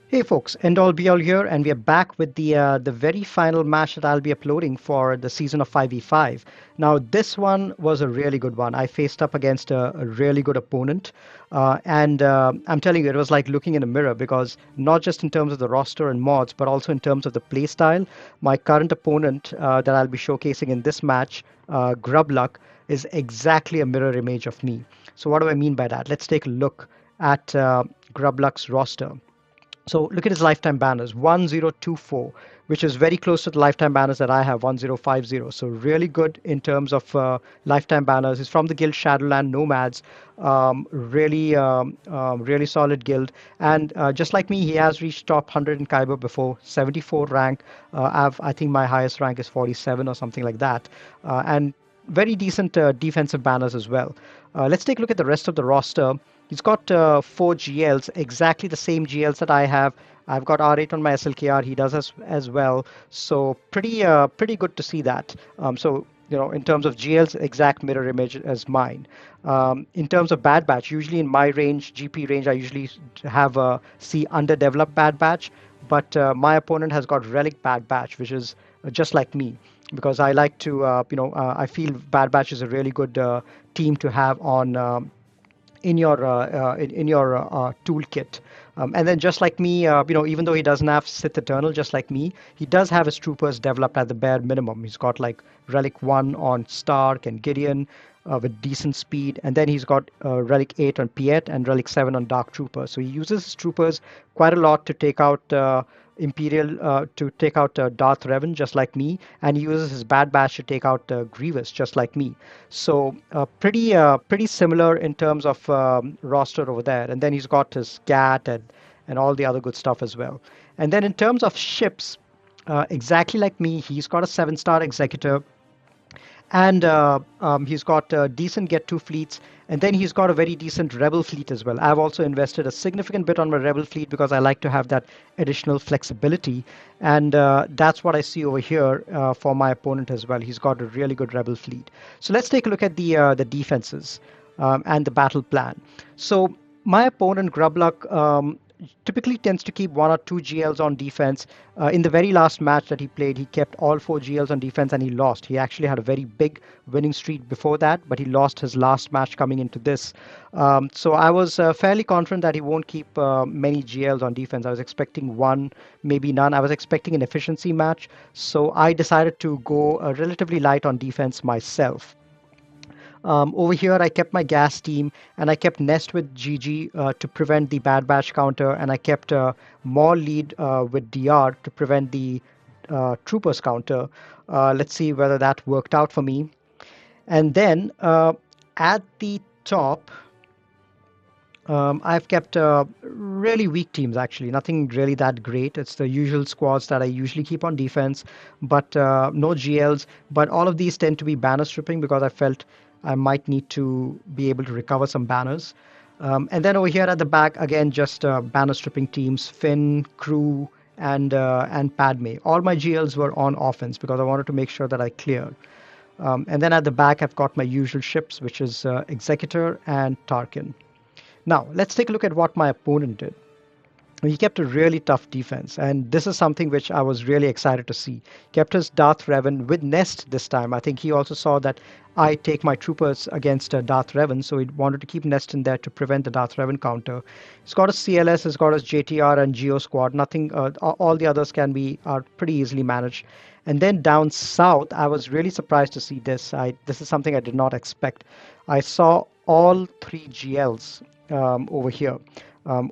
Hey folks, End All Be All here, and we are back with the very final match that I'll be uploading for the season of 5v5. Now, this one was a really good one. I faced up against a really good opponent, and I'm telling you, it was like looking in a mirror because not just in terms of the roster and mods, but also in terms of the play style. My current opponent that I'll be showcasing in this match, Grubluck, is exactly a mirror image of me. So, what do I mean by that? Let's take a look at Grubluck's roster. So look at his lifetime banners, 1024, which is very close to the lifetime banners that I have, 1050. So really good in terms of lifetime banners. He's from the guild Shadowland Nomads, really solid guild. And just like me, he has reached top 100 in Kaiba before, 74 rank. I think my highest rank is 47 or something like that. And very decent defensive banners as well. Let's take a look at the rest of the roster. He's got four GLs, exactly the same GLs that I have. I've got R8 on my SLKR. He does as well. So pretty good to see that. In terms of GLs, exact mirror image as mine. In terms of bad batch, usually in my range, GP range, I usually have a C underdeveloped bad batch. But my opponent has got relic bad batch, which is just like me, because I like to, I feel bad batch is a really good team to have on. In your toolkit. And then just like me, even though he doesn't have Sith Eternal, just like me, he does have his troopers developed at the bare minimum. He's got like Relic 1 on Stark and Gideon with decent speed, and then he's got Relic 8 on Piet and Relic 7 on Dark Trooper. So he uses his troopers quite a lot to take out Imperial to take out Darth Revan, just like me, and he uses his Bad Batch to take out Grievous, just like me. So pretty similar in terms of roster over there. And then he's got his GAT and all the other good stuff as well. And then in terms of ships, exactly like me, he's got a 7-star executor, and he's got decent get to fleets, and then he's got a very decent rebel fleet as well. I've also invested a significant bit on my rebel fleet because I like to have that additional flexibility, and that's what I see over here for my opponent as well. He's got a really good rebel fleet. So let's take a look at the defenses and the battle plan. So my opponent Grubluck typically tends to keep 1 or 2 GLs on defense. In the very last match that he played, he kept all 4 GLs on defense and he lost. He actually had a very big winning streak before that, but he lost his last match coming into this. So I was fairly confident that he won't keep many GLs on defense. I was expecting one, maybe none. I was expecting an efficiency match. So I decided to go relatively light on defense myself. Over here, I kept my gas team and I kept Nest with GG to prevent the bad batch counter, and I kept Maul lead with DR to prevent the troopers counter. Let's see whether that worked out for me. And then at the top, I've kept really weak teams actually, nothing really that great. It's the usual squads that I usually keep on defense, but no GLs. But all of these tend to be banner stripping because I felt I might need to be able to recover some banners. And then over here at the back, again, just banner stripping teams, Finn, Crew, and Padme. All my GLs were on offense because I wanted to make sure that I cleared. And then at the back, I've got my usual ships, which is Executor and Tarkin. Now, let's take a look at what my opponent did. He kept a really tough defense, and this is something which I was really excited to see. Kept his Darth Revan with Nest this time. I think he also saw that I take my troopers against Darth Revan, so he wanted to keep Nest in there to prevent the Darth Revan counter. He's got his CLS, he's got his JTR and Geo Squad. Nothing, all the others are pretty easily managed. And then down south, I was really surprised to see this. This is something I did not expect. I saw all 3 GLs over here.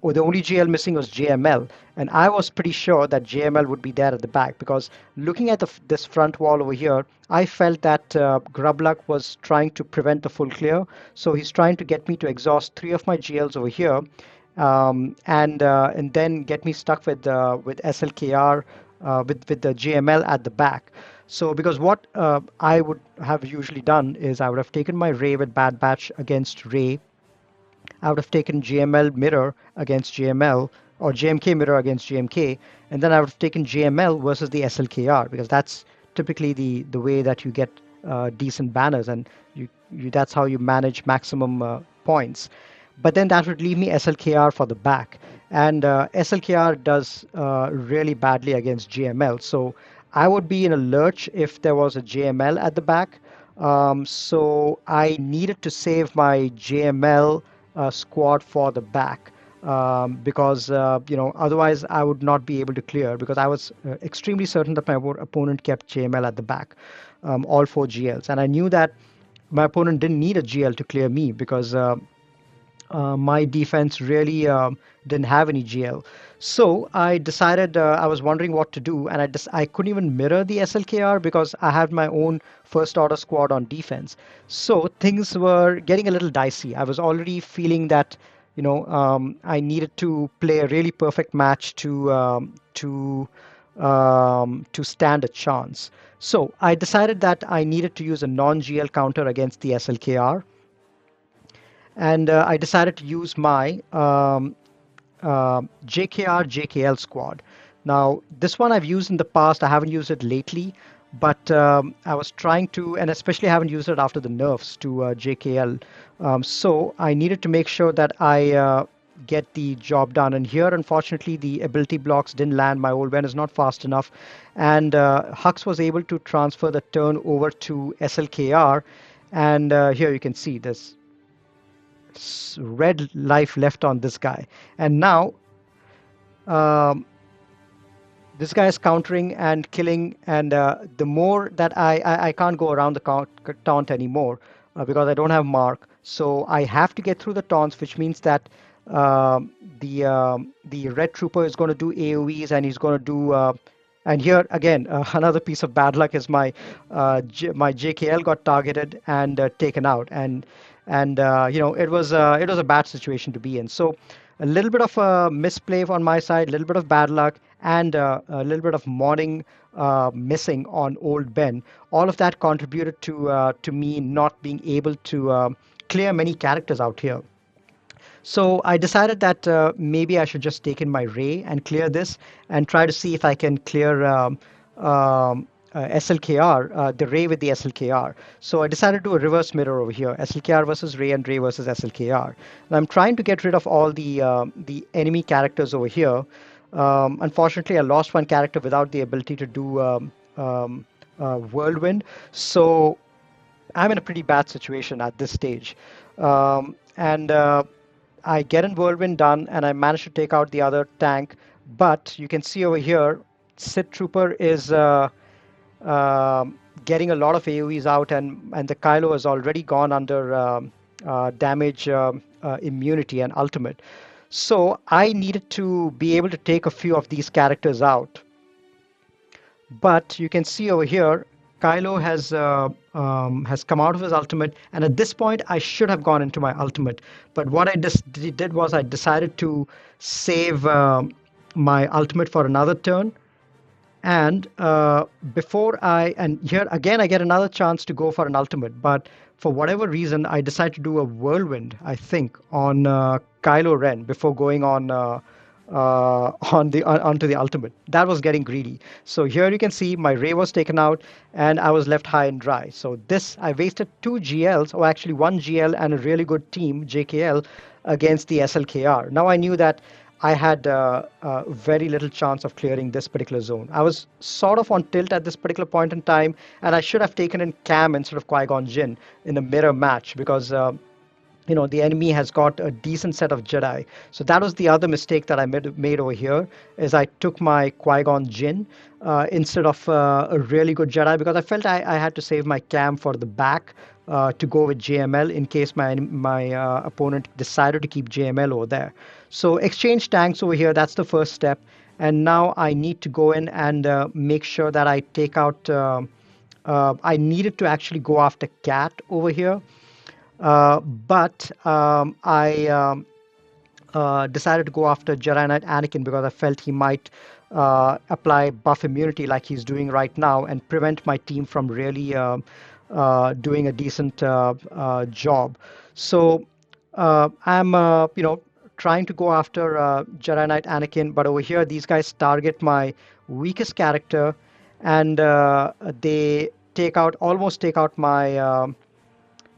Or the only GL missing was JML, and I was pretty sure that JML would be there at the back because looking at this front wall over here, I felt that Grubluck was trying to prevent the full clear, so he's trying to get me to exhaust 3 of my GLs over here, and then get me stuck with SLKR with the JML at the back. So because what I would have usually done is I would have taken my Ray with Bad Batch against Ray. I would have taken JML mirror against JML or JMK mirror against JMK, and then I would have taken JML versus the SLKR because that's typically the way that you get decent banners, and that's how you manage maximum points. But then that would leave me SLKR for the back. and SLKR does really badly against JML. So I would be in a lurch if there was a JML at the back. So I needed to save my JML squad for the back, because otherwise I would not be able to clear, because I was extremely certain that my opponent kept JML at the back, all 4 GLs, and I knew that my opponent didn't need a GL to clear me, because my defense really didn't have any GL. So I decided, I was wondering what to do, and I couldn't even mirror the SLKR because I had my own first order squad on defense. So things were getting a little dicey. I was already feeling that, I needed to play a really perfect match to stand a chance. So I decided that I needed to use a non-GL counter against the SLKR, and I decided to use my JKR JKL squad. Now, this one I've used in the past. I haven't used it lately, but I was trying to, and especially I haven't used it after the nerfs to JKL. So I needed to make sure that I get the job done. And here, unfortunately, the ability blocks didn't land. My old Ven is not fast enough, and Hux was able to transfer the turn over to SLKR. And here you can see this red life left on this guy. And now um, this guy is countering and killing, and the more that I can't go around the taunt anymore, because I don't have mark. So I have to get through the taunts, which means that the red trooper is going to do AoEs, and he's going to do. And here again, another piece of bad luck is my JKL got targeted and taken out, and it was a bad situation to be in. So a little bit of a misplay on my side, a little bit of bad luck, and a little bit of modding missing on old Ben. All of that contributed to me not being able to clear many characters out here. So I decided that maybe I should just take in my Ray and clear this and try to see if I can clear SLKR, the Ray with the SLKR. So I decided to do a reverse mirror over here, SLKR versus Ray and Ray versus SLKR. And I'm trying to get rid of all the enemy characters over here. Unfortunately, I lost one character without the ability to do Whirlwind. So I'm in a pretty bad situation at this stage. And I get in Whirlwind done, and I manage to take out the other tank. But you can see over here, Sith Trooper is getting a lot of AoEs out, and the Kylo has already gone under damage immunity and ultimate. So I needed to be able to take a few of these characters out. But you can see over here, Kylo has come out of his ultimate, and at this point, I should have gone into my ultimate. But what I just did was I decided to save my ultimate for another turn. And and here again, I get another chance to go for an ultimate. But for whatever reason, I decide to do a whirlwind, I think, on Kylo Ren before going onto the ultimate. That was getting greedy. So here you can see my Ray was taken out, and I was left high and dry. So this, I wasted 2 GLs, or actually 1 GL and a really good team, JKL, against the SLKR. Now I knew that I had very little chance of clearing this particular zone. I was sort of on tilt at this particular point in time, and I should have taken in Cam instead of Qui-Gon Jinn in a mirror match, because the enemy has got a decent set of Jedi. So that was the other mistake that I made over here, is I took my Qui-Gon Jinn instead of a really good Jedi, because I felt I had to save my Cam for the back to go with JML in case my opponent decided to keep JML over there. So exchange tanks over here, that's the first step. And now I need to go in and make sure that I take out... I needed to actually go after Cat over here. But I decided to go after Jedi Knight Anakin because I felt he might apply buff immunity like he's doing right now and prevent my team from really doing a decent job. So I'm, trying to go after Jedi Knight Anakin, but over here these guys target my weakest character, and they almost take out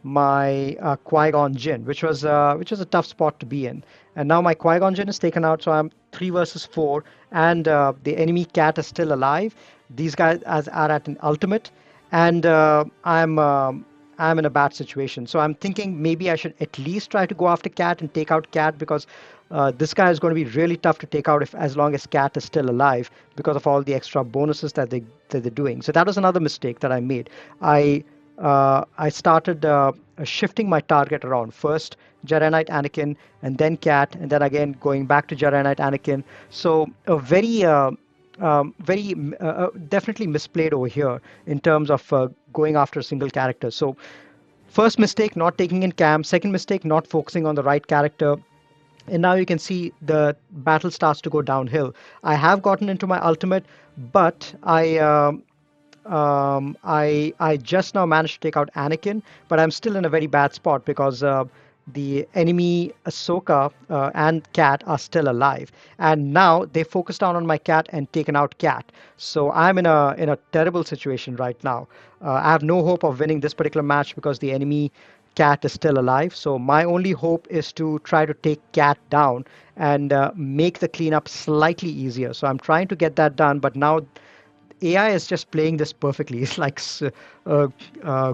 my Qui-Gon Jinn, which was a tough spot to be in. And now my Qui-Gon Jinn is taken out, so I'm 3 versus 4, and the enemy cat is still alive. These guys are at an ultimate, and I'm in a bad situation. So I'm thinking maybe I should at least try to go after cat and take out cat, because this guy is going to be really tough to take out if as long as cat is still alive, because of all the extra bonuses that they're doing. So that was another mistake that I made. I started shifting my target around. First Jedi Knight Anakin, and then Cat, and then again going back to Jedi Knight Anakin. So a very definitely misplayed over here in terms of going after a single character. So first mistake, not taking in Cam. Second mistake, not focusing on the right character. And now you can see the battle starts to go downhill. I have gotten into my ultimate, but I just now managed to take out Anakin, but I'm still in a very bad spot because the enemy Ahsoka and Cat are still alive, and now they focused down on my Cat and taken out Cat. So I'm in a terrible situation right now. I have no hope of winning this particular match because the enemy Cat is still alive. So my only hope is to try to take Cat down and make the cleanup slightly easier. So I'm trying to get that done, but now AI is just playing this perfectly. It's like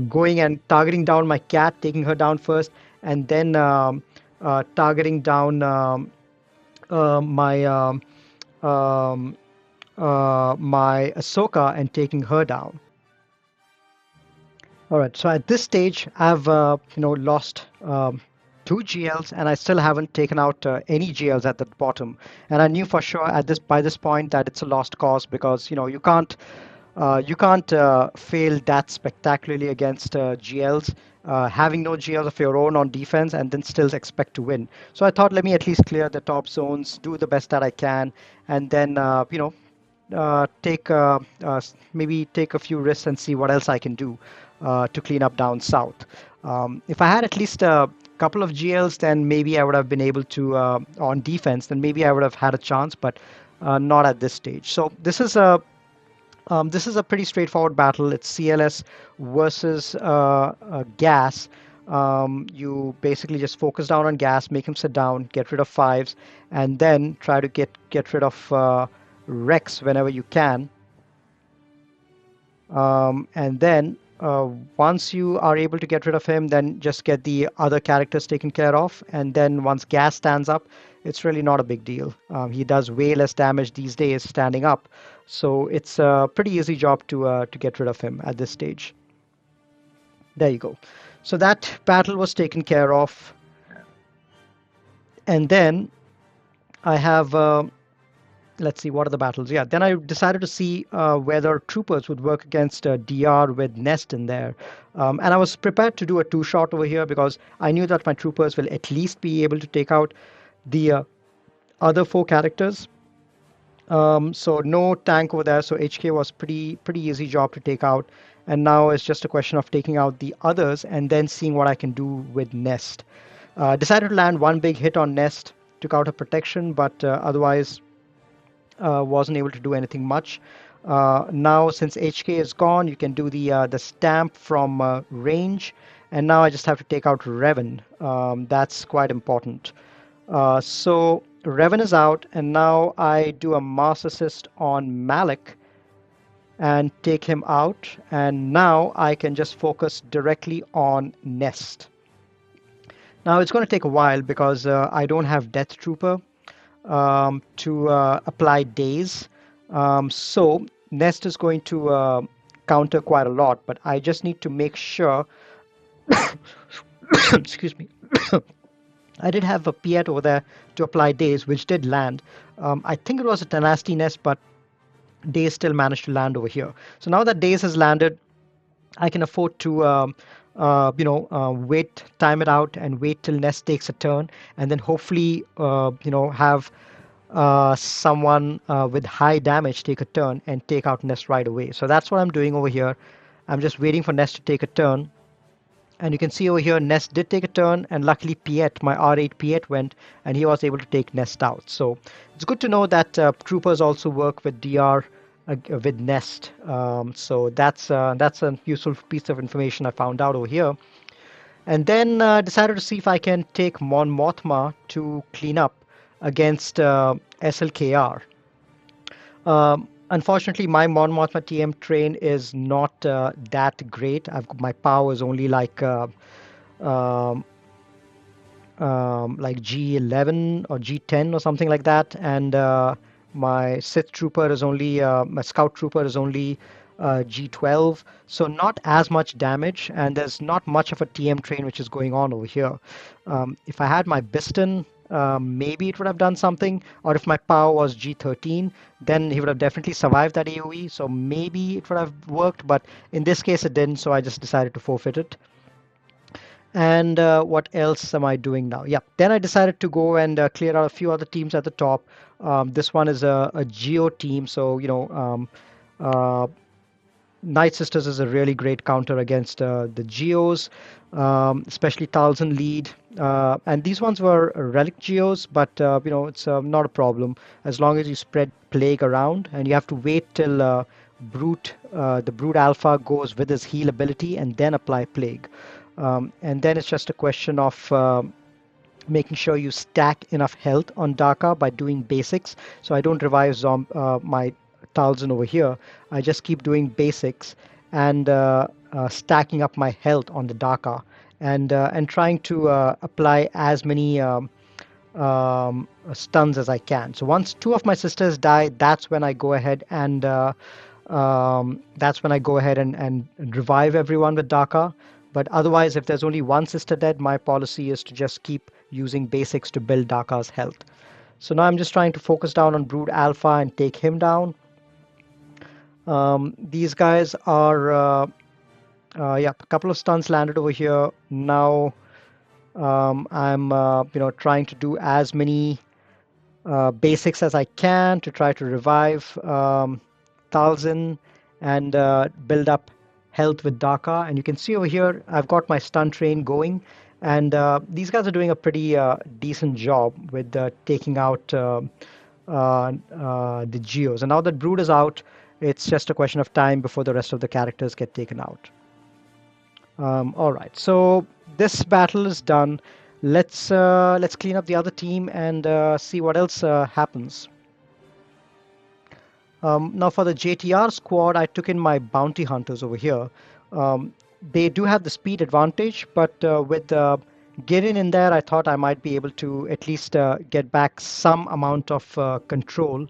going and targeting down my cat, taking her down first, and then targeting down um, my Ahsoka and taking her down. All right, so at this stage, I've lost two GLs, and I still haven't taken out any GLs at the bottom. And I knew for sure at this by this point that it's a lost cause, because you can't fail that spectacularly against GLs, having no GLs of your own on defense and then still expect to win. So I thought, let me at least clear the top zones, do the best that I can, and then take maybe take a few risks and see what else I can do to clean up down south. If I had at least a couple of GLs, then maybe I would have been able to on defense. Then maybe I would have had a chance, but not at this stage. So this is a pretty straightforward battle. It's CLS versus Gas. You basically just focus down on Gas, make him sit down, get rid of fives, and then try to get rid of Rex whenever you can. And then once you are able to get rid of him, then just get the other characters taken care of. And then once Gas stands up, it's really not a big deal. He does way less damage these days standing up, so it's a pretty easy job to get rid of him at this stage. There you go. So that battle was taken care of, and then I have. Let's see, what are the battles? Yeah, then I decided to see whether troopers would work against DR with Nest in there. And I was prepared to do a two-shot over here because I knew that my troopers will at least be able to take out the other four characters. So no tank over there, so HK was pretty easy job to take out. And now it's just a question of taking out the others and then seeing what I can do with Nest. Decided to land one big hit on Nest, took out a protection, but otherwise wasn't able to do anything much. Now, since HK is gone, you can do the stamp from range, and now I just have to take out Revan. That's quite important. So Revan is out, and now I do a mass assist on Malik and take him out, and now I can just focus directly on Nest. Now it's going to take a while because I don't have Death Trooper to apply daze. So Nest is going to counter quite a lot, but I just need to make sure. Excuse me. I did have a Piet over there to apply daze, which did land. I think it was a Tenacity Nest, but daze still managed to land over here. So now that daze has landed, I can afford to wait, time it out, and wait till Nest takes a turn, and then hopefully, have someone with high damage take a turn and take out Nest right away. So that's what I'm doing over here. I'm just waiting for Nest to take a turn. And you can see over here, Nest did take a turn, and luckily Piet, my R8 Piet went, and he was able to take Nest out. So it's good to know that troopers also work with DR with Nest. So that's a useful piece of information I found out over here. And then decided to see if I can take Mon Mothma to clean up against SLKR. Unfortunately, my Mon Mothma TM train is not that great. My power is only um, like G11 or G10 or something like that, and my Sith trooper is only my Scout trooper is only G12, so not as much damage, and there's not much of a TM train which is going on over here. If I had my Biston, maybe it would have done something, or if my power was G13, then he would have definitely survived that AoE, so maybe it would have worked, but in this case it didn't, so I just decided to forfeit it. And what else am I doing now? Yeah, then I decided to go and clear out a few other teams at the top. This one is a Geo team, so uh, Night Sisters is a really great counter against the Geos, especially Talzin lead. And these ones were relic Geos, but it's not a problem as long as you spread Plague around, and you have to wait till the Brute Alpha goes with his heal ability and then apply Plague. And then it's just a question of making sure you stack enough health on Daka by doing basics. So I don't revive my Talzin over here. I just keep doing basics and stacking up my health on the Daka and trying to apply as many stuns as I can. So once two of my sisters die, that's when I go ahead and and revive everyone with Daka. But otherwise, if there's only one sister dead, my policy is to just keep using basics to build Daka's health. So now I'm just trying to focus down on Brood Alpha and take him down. These guys are, yeah, a couple of stuns landed over here. Now I'm, trying to do as many basics as I can to try to revive Talzin and build up health with Daka. And you can see over here, I've got my stun train going. And these guys are doing a pretty decent job with taking out the Geos. And now that Brood is out, it's just a question of time before the rest of the characters get taken out. All right, so this battle is done. Let's clean up the other team and see what else happens. Now for the JTR squad, I took in my bounty hunters over here. They do have the speed advantage, but with Gideon in there, I thought I might be able to at least get back some amount of control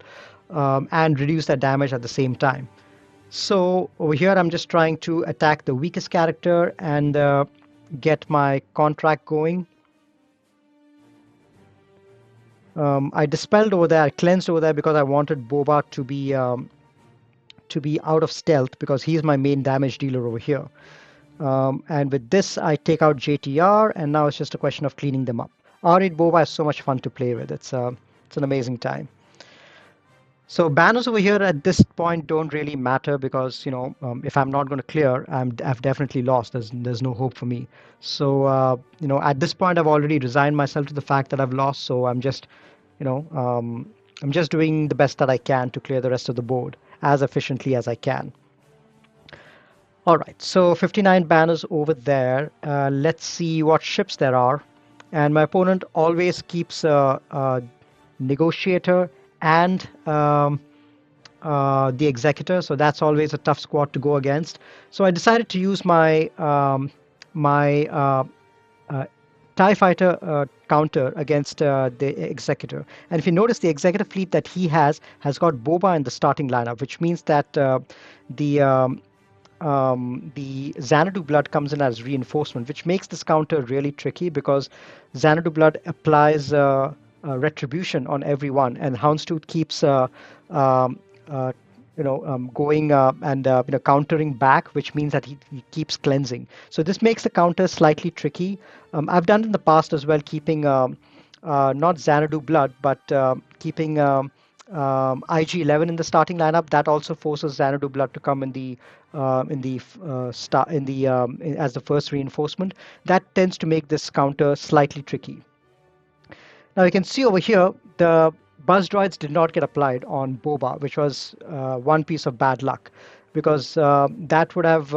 and reduce that damage at the same time. So over here, I'm just trying to attack the weakest character and get my contract going. I dispelled over there, I cleansed over there because I wanted Boba to be out of stealth because he's my main damage dealer over here. And with this, I take out JTR, and now it's just a question of cleaning them up. R8 Boba is so much fun to play with. It's an amazing time. So banners over here at this point don't really matter because if I'm not going to clear, I've definitely lost. There's no hope for me. So at this point I've already resigned myself to the fact that I've lost. So I'm just doing the best that I can to clear the rest of the board as efficiently as I can. All right, so 59 banners over there. Let's see what ships there are. And my opponent always keeps a negotiator and the executor, so that's always a tough squad to go against. So I decided to use my TIE fighter counter against the executor. And if you notice, the executor fleet that he has got Boba in the starting lineup, which means that the Xanadu blood comes in as reinforcement, which makes this counter really tricky because Xanadu blood applies retribution on everyone, and Houndstooth keeps going and countering back, which means that he keeps cleansing. So this makes the counter slightly tricky. I've done it in the past as well, keeping not Xanadu blood, but keeping IG-11 in the starting lineup. That also forces Xanadu blood to come as the first reinforcement. That tends to make this counter slightly tricky. Now you can see over here, the buzz droids did not get applied on Boba, which was one piece of bad luck, because that would have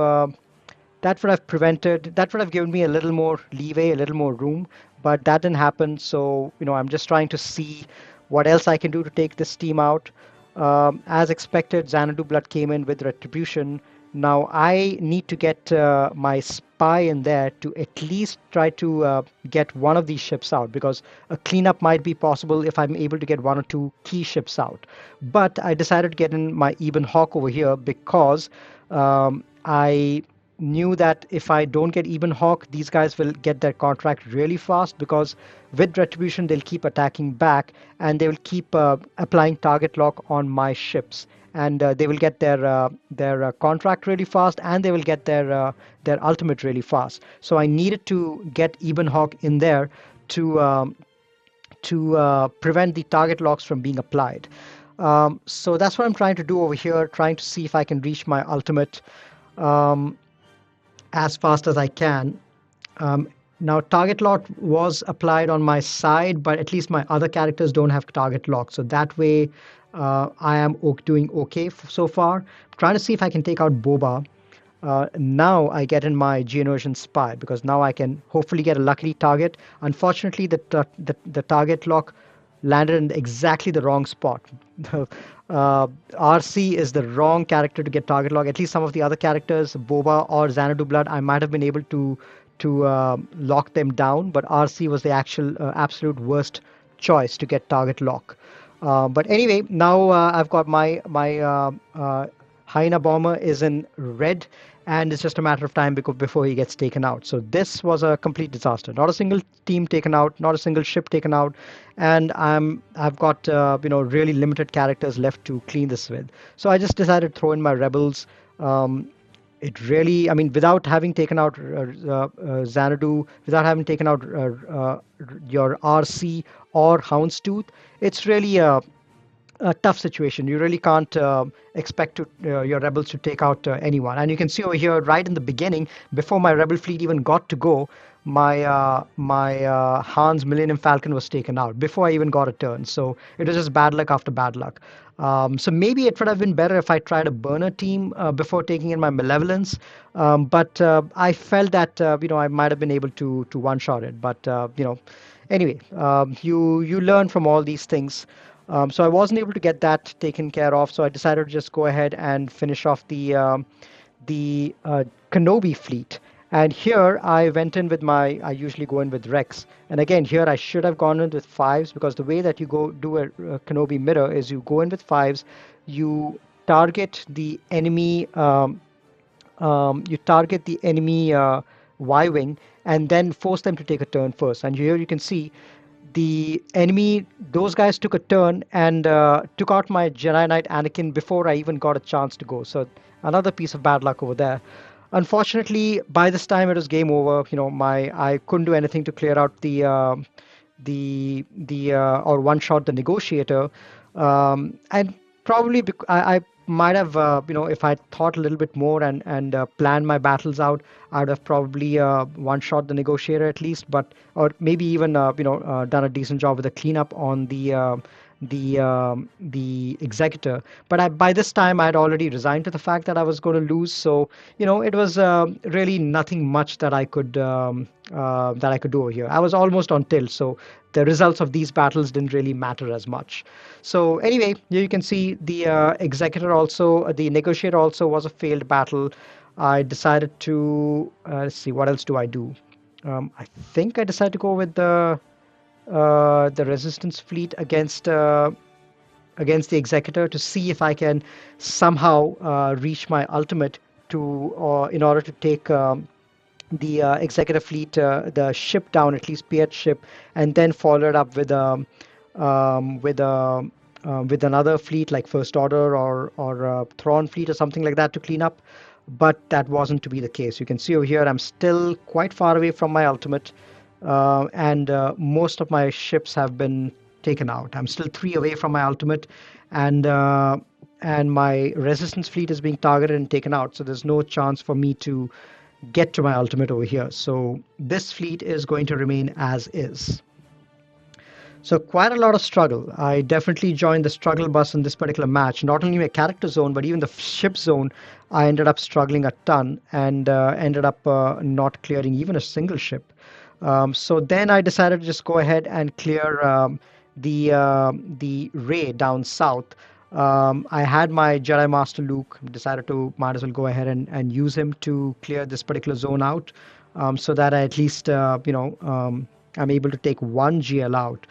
that would have prevented, that would have given me a little more leeway, a little more room, but that didn't happen. So, I'm just trying to see what else I can do to take this team out. As expected, Xanadu Blood came in with Retribution. Now I need to get my spy in there to at least try to get one of these ships out, because a cleanup might be possible if I'm able to get one or two key ships out. But I decided to get in my Eben Hawk over here because I knew that if I don't get Eben Hawk, these guys will get their contract really fast, because with Retribution, they'll keep attacking back and they will keep applying target lock on my ships. And they will get their contract really fast, and they will get their ultimate really fast. So I needed to get Eben Hawk in there to prevent the target locks from being applied. So that's what I'm trying to do over here, trying to see if I can reach my ultimate um, as fast as I can. Um, Now, target lock was applied on my side, but at least my other characters don't have target lock. So that way, I am doing okay so far. I'm trying to see if I can take out Boba. Now I get in my Geonosian spy, because now I can hopefully get a lucky target. Unfortunately, the target lock landed in exactly the wrong spot. RC is the wrong character to get target lock. At least some of the other characters, Boba or Xanadu Blood, I might have been able to lock them down, but RC was the actual absolute worst choice to get target lock. But anyway, now I've got my Hyena bomber is in red, and it's just a matter of time before he gets taken out. So this was a complete disaster. Not a single team taken out, not a single ship taken out, and I've got really limited characters left to clean this with. So I just decided to throw in my rebels. It really, I mean, without having taken out Xanadu, without having taken out your RC or Houndstooth, it's really a tough situation. You really can't expect your rebels to take out anyone. And you can see over here, right in the beginning, before my rebel fleet even got to go, my Han's Millennium Falcon was taken out before I even got a turn. So it was just bad luck after bad luck. So maybe it would have been better if I tried a burner team before taking in my Malevolence. But I felt that I might have been able to one shot it. But anyway, you learn from all these things. So I wasn't able to get that taken care of. So I decided to just go ahead and finish off the Kenobi fleet. And here I went in with I usually go in with Rex. And again, here I should have gone in with fives, because the way that you go do a Kenobi mirror is you go in with fives, you target the enemy, Y-wing, and then force them to take a turn first. And here you can see the enemy, those guys took a turn and took out my Jedi Knight Anakin before I even got a chance to go. So another piece of bad luck over there. Unfortunately, by this time it was game over. I couldn't do anything to clear out the or one shot the negotiator, and probably I might have if I thought a little bit more and planned my battles out, I'd have probably one shot the negotiator at least, but or maybe even done a decent job with the cleanup on the executor. But by this time, I had already resigned to the fact that I was going to lose. So it was really nothing much that I could do over here. I was almost on tilt, so the results of these battles didn't really matter as much. So anyway, here you can see the the negotiator also was a failed battle. I decided to let's see, what else do I do? I think I decided to go with the resistance fleet against the executor to see if I can somehow reach my ultimate in order to take the executive fleet, the ship down, at least Piet ship, and then follow it up with another fleet like First Order or Thrawn fleet or something like that to clean up. But that wasn't to be the case. You can see over here, I'm still quite far away from my ultimate, and most of my ships have been taken out. I'm still 3 away from my ultimate, and my resistance fleet is being targeted and taken out. So there's no chance for me to get to my ultimate over here. So this fleet is going to remain as is. So quite a lot of struggle. I definitely joined the struggle bus in this particular match. Not only my character zone, but even the ship zone, I ended up struggling a ton and ended up not clearing even a single ship. So then I decided to just go ahead and clear the Ray down south. I had my Jedi Master Luke. Decided to might as well go ahead and use him to clear this particular zone out, so that I at least I'm able to take one GL out,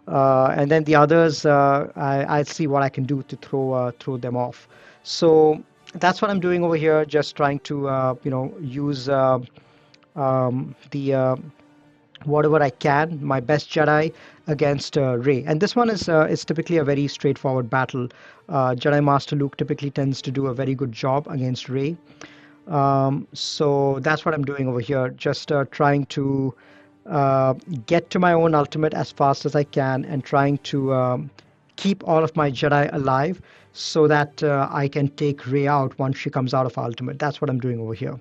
and then the others I'll see what I can do to throw them off. So that's what I'm doing over here. Just trying to use the whatever I can, my best Jedi against Rey. And this one is typically a very straightforward battle. Jedi Master Luke typically tends to do a very good job against Rey. So that's what I'm doing over here. Just trying to get to my own ultimate as fast as I can and trying to keep all of my Jedi alive so that I can take Rey out once she comes out of ultimate. That's what I'm doing over here.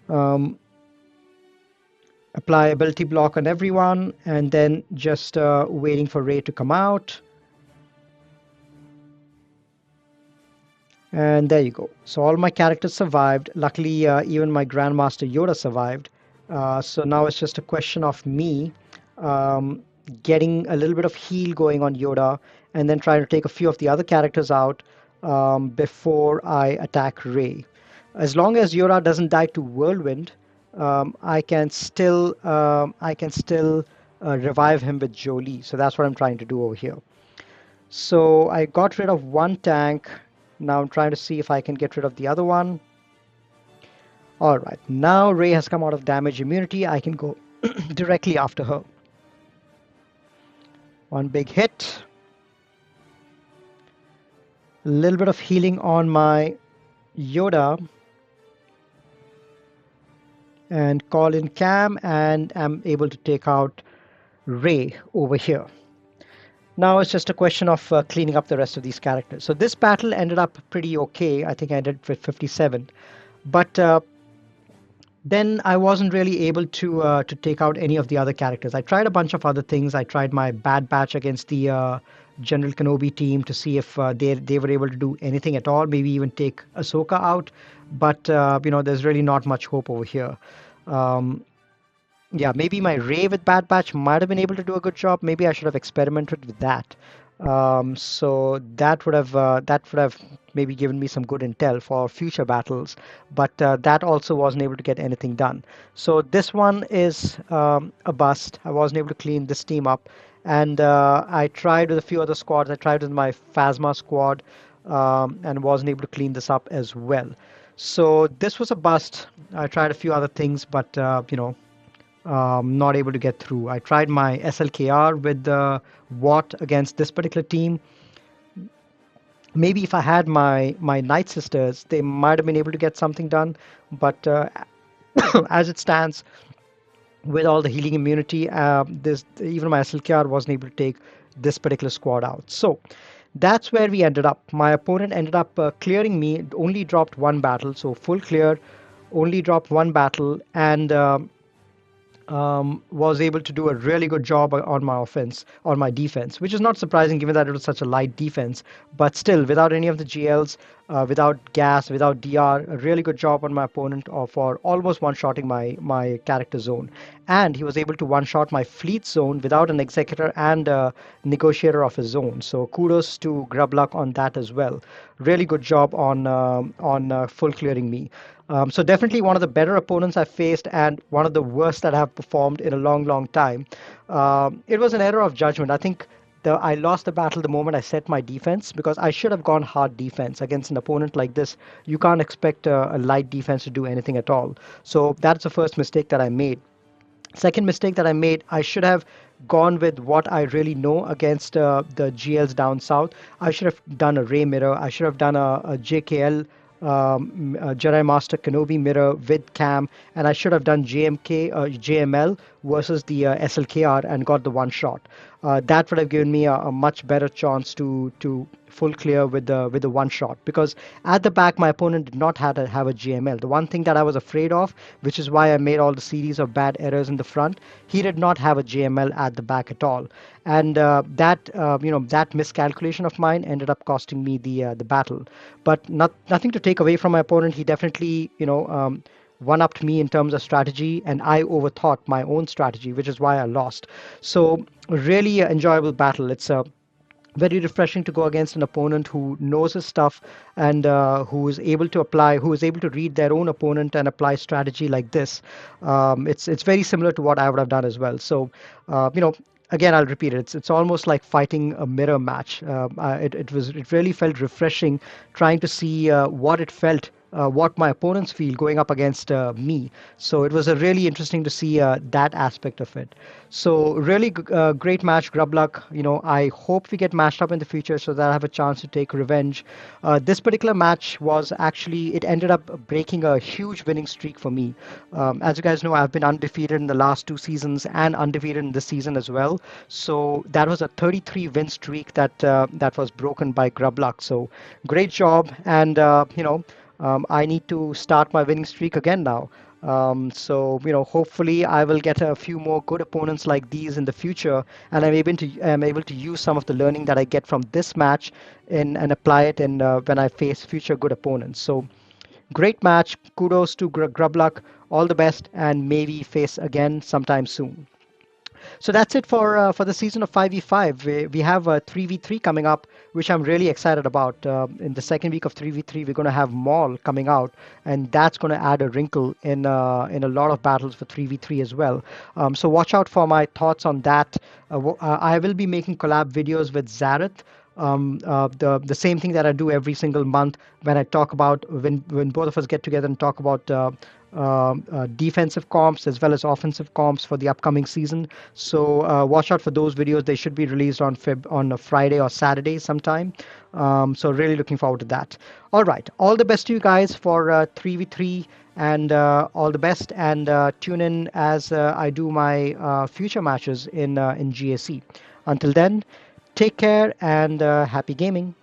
Um, Apply ability block on everyone, and then just waiting for Rey to come out. And there you go. So all my characters survived. Luckily, even my Grandmaster Yoda survived. So now it's just a question of me um, getting a little bit of heal going on Yoda, and then trying to take a few of the other characters out before I attack Rey. As long as Yoda doesn't die to Whirlwind, I can still revive him with Jolie. So that's what I'm trying to do over here. So I got rid of one tank. Now I'm trying to see if I can get rid of the other one. All right, now Rey has come out of damage immunity. I can go directly after her. One big hit. A little bit of healing on my Yoda. And call in Cam, and I'm able to take out Rey over here. Now it's just a question of cleaning up the rest of these characters. So this battle ended up pretty okay. I think I ended with 57. But then I wasn't really able to take out any of the other characters. I tried a bunch of other things. I tried my Bad Batch against the General Kenobi team to see if they were able to do anything at all, maybe even take Ahsoka out. But there's really not much hope over here. Um, yeah, maybe my Ray with Bad Batch might have been able to do a good job. Maybe I should have experimented with that. So that would have maybe given me some good intel for future battles, but that also wasn't able to get anything done. So this one is a bust. I wasn't able to clean this team up, and I tried with a few other squads. I tried with my Phasma squad, and wasn't able to clean this up as well. So this was a bust. I tried a few other things, but not able to get through. I tried my SLKR with the Watt against this particular team. Maybe if I had my Night Sisters, they might have been able to get something done. But as it stands, with all the healing immunity, this even my SLKR wasn't able to take this particular squad out. So that's where we ended up. My opponent ended up clearing me. Only dropped one battle, so full clear. Only dropped one battle, and was able to do a really good job on my offense, on my defense, which is not surprising given that it was such a light defense. But still, without any of the GLs, without gas, without DR, a really good job on my opponent for almost one-shotting my character zone. And he was able to one-shot my fleet zone without an executor and a negotiator of his own. So kudos to Grubluck on that as well. Really good job on full clearing me. So definitely one of the better opponents I've faced and one of the worst that I have performed in a long, long time. It was an error of judgment. I think I lost the battle the moment I set my defense because I should have gone hard defense against an opponent like this. You can't expect a light defense to do anything at all. So that's the first mistake that I made. Second mistake that I made, I should have gone with what I really know against the GLs down south. I should have done a Ray mirror. I should have done a JKL Jedi Master Kenobi mirror with Cam, and I should have done JML versus the SLKR and got the one shot. That would have given me a much better chance to full clear with the one shot, because at the back my opponent did not have a GML. The one thing that I was afraid of, which is why I made all the series of bad errors in the front, he did not have a GML at the back at all, and that miscalculation of mine ended up costing me the battle. But nothing to take away from my opponent. He definitely one upped me in terms of strategy, and I overthought my own strategy, which is why I lost. So really enjoyable battle. It's a very refreshing to go against an opponent who knows his stuff, and who is able to read their own opponent and apply strategy like this. It's very similar to what I would have done as well. So, again, I'll repeat it. It's almost like fighting a mirror match. It really felt refreshing trying to see what it felt. What my opponents feel going up against me. So it was a really interesting to see that aspect of it. So really great match, Grubluck. I hope we get matched up in the future so that I have a chance to take revenge. This particular match was actually, it ended up breaking a huge winning streak for me. As you guys know, I've been undefeated in the last two seasons and undefeated in this season as well. So that was a 33 win streak that was broken by Grubluck. So great job, and I need to start my winning streak again now. Hopefully I will get a few more good opponents like these in the future, and I'm able to use some of the learning that I get from this match and apply it in when I face future good opponents. So great match. Kudos to Grubluck. All the best, and maybe face again sometime soon. So that's it for the season of 5v5. We have 3v3 coming up, which I'm really excited about. In the second week of 3v3, we're going to have Maul coming out, and that's going to add a wrinkle in a lot of battles for 3v3 as well. So watch out for my thoughts on that. I will be making collab videos with Zareth. The same thing that I do every single month when I talk about when both of us get together and talk about defensive comps as well as offensive comps for the upcoming season. So watch out for those videos. They should be released on a Friday or Saturday sometime. So really looking forward to that. All right, all the best to you guys for 3v3, and all the best, and tune in as I do my future matches in GAC. Until then, take care and happy gaming.